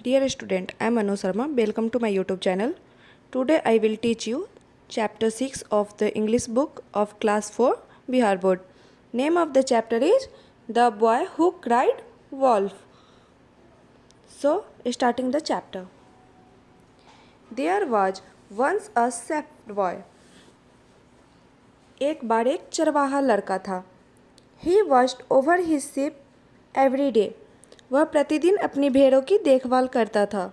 Dear student, I am Anu Sharma. Welcome to my YouTube channel. Today I will teach you chapter 6 of the English book of class 4 Bihar board. Name of the chapter is The Boy Who Cried Wolf. So, starting the chapter. There was once a shepherd boy. एक बार एक चरवाहा लड़का था. He watched over his sheep every day. वह प्रतिदिन अपनी भेड़ों की देखभाल करता था.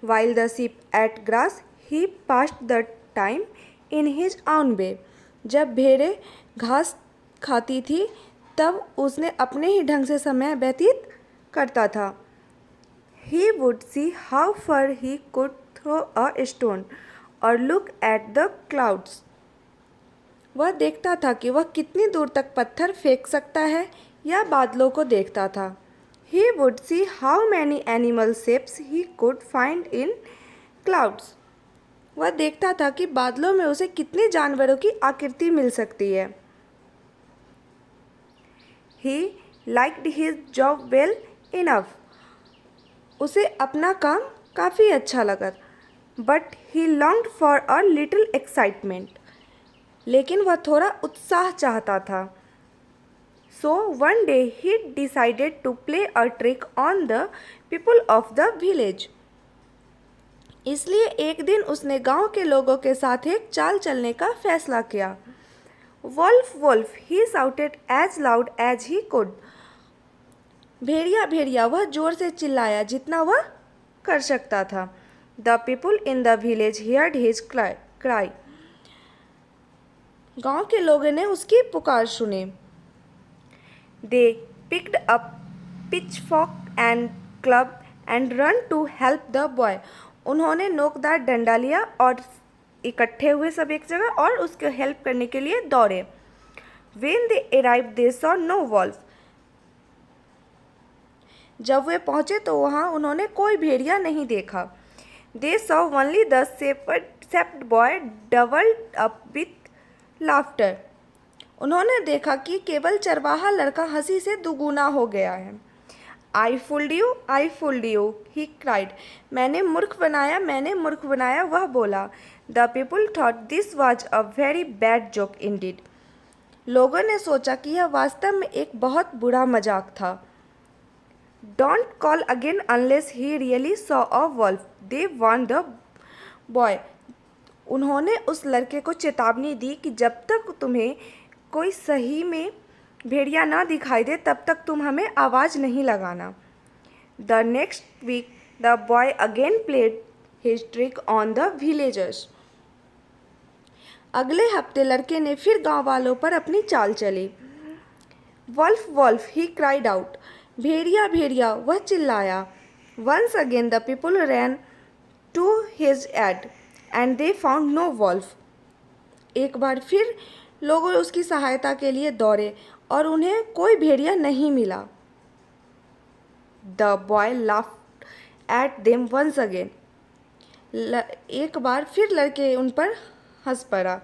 While the sheep ate grass, he passed the time in his own way. जब भेड़ें घास खाती थी तब उसने अपने ही ढंग से समय व्यतीत करता था. He would see how far he could throw a stone or look at the clouds. वह देखता था कि वह कितनी दूर तक पत्थर फेंक सकता है या बादलों को देखता था. He would see how many animal shapes he could find in clouds. वह देखता था कि बादलों में उसे कितने जानवरों की आकृति मिल सकती है. He liked his job well enough. उसे अपना काम काफ़ी अच्छा लगा. But he longed for a little excitement. लेकिन वह थोड़ा उत्साह चाहता था. So one day he decided to play a trick on the people of the village. इसलिए एक दिन उसने गांव के लोगों के साथ एक चाल चलने का फैसला किया. Wolf, wolf, he shouted as loud as he could. भेड़िया भेड़िया वह जोर से चिल्लाया जितना वह कर सकता था. The people in the village heard his cry. गांव के लोगों ने उसकी पुकार सुनी. They picked up pitchfork and club and ran to help the boy. उन्होंने नोकदार डंडा लिया और इकट्ठे हुए सब एक जगह और उसको हेल्प करने के लिए दौड़े. When they arrived, they saw no wolf. जब वे पहुंचे तो वहां उन्होंने कोई भेड़िया नहीं देखा. They saw only the shepherd boy doubled up with laughter. उन्होंने देखा कि केवल चरवाहा लड़का हंसी से दुगुना हो गया है. I fooled you, he cried. मैंने मूर्ख बनाया, वह बोला. The people thought this was a very bad joke indeed. लोगों ने सोचा कि यह वास्तव में एक बहुत बुरा मजाक था. Don't call again unless he really saw a wolf, they warned the boy. उन्होंने उस लड़के को चेतावनी दी कि जब तक तुम्हें कोई सही में भेड़िया ना दिखाई दे तब तक तुम हमें आवाज़ नहीं लगाना. The next week the boy again played his trick on the villagers. अगले हफ्ते लड़के ने फिर गांव वालों पर अपनी चाल चली. Wolf, wolf, he cried out. भेड़िया भेड़िया वह चिल्लाया. Once again the people ran to his aid and they found no wolf. एक बार फिर लोगों उसकी सहायता के लिए दौड़े और उन्हें कोई भेड़िया नहीं मिला. The boy laughed at them once again. एक बार फिर लड़के उन पर हंस पड़ा.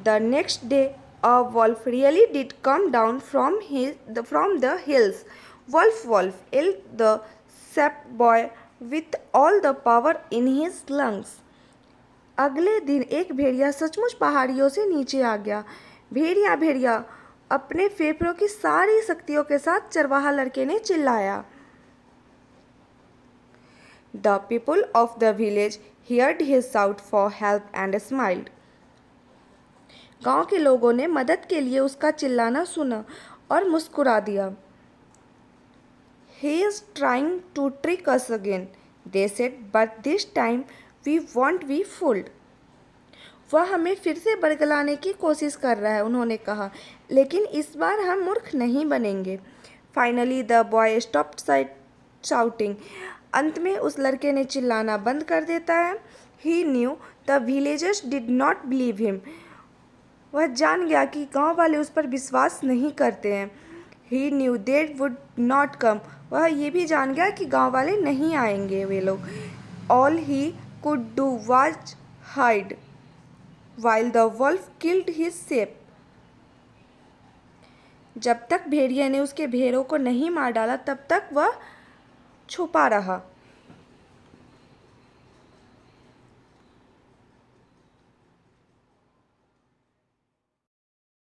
The next day a wolf really did come down from the hills. Wolf, wolf, yelled the shepherd boy with all the power in his lungs. अगले दिन एक भेड़िया सचमुच पहाड़ियों से नीचे आ गया. भेड़िया भेड़िया अपने फेफड़ों की सारी शक्तियों के साथ चरवाहा लड़के ने चिल्लाया. The people of the village heard his shout for help and smiled. गांव के लोगों ने मदद के लिए उसका चिल्लाना सुना और मुस्कुरा दिया. He is trying to trick us again, they said, but this time we won't be fooled. वह हमें फिर से बरगलाने की कोशिश कर रहा है, उन्होंने कहा, लेकिन इस बार हम मूर्ख नहीं बनेंगे. Finally the boy stopped shouting. अंत में उस लड़के ने चिल्लाना बंद कर देता है. He knew the villagers did not believe him. वह जान गया कि गांव वाले उस पर विश्वास नहीं करते हैं. He knew they would not come. वह ये भी जान गया कि गांव वाले नहीं आएंगे वे लोग. All he could do was hide while the wolf killed his sheep. जब तक भेड़िया ने उसके भेड़ों को नहीं मार डाला तब तक वह छुपा रहा।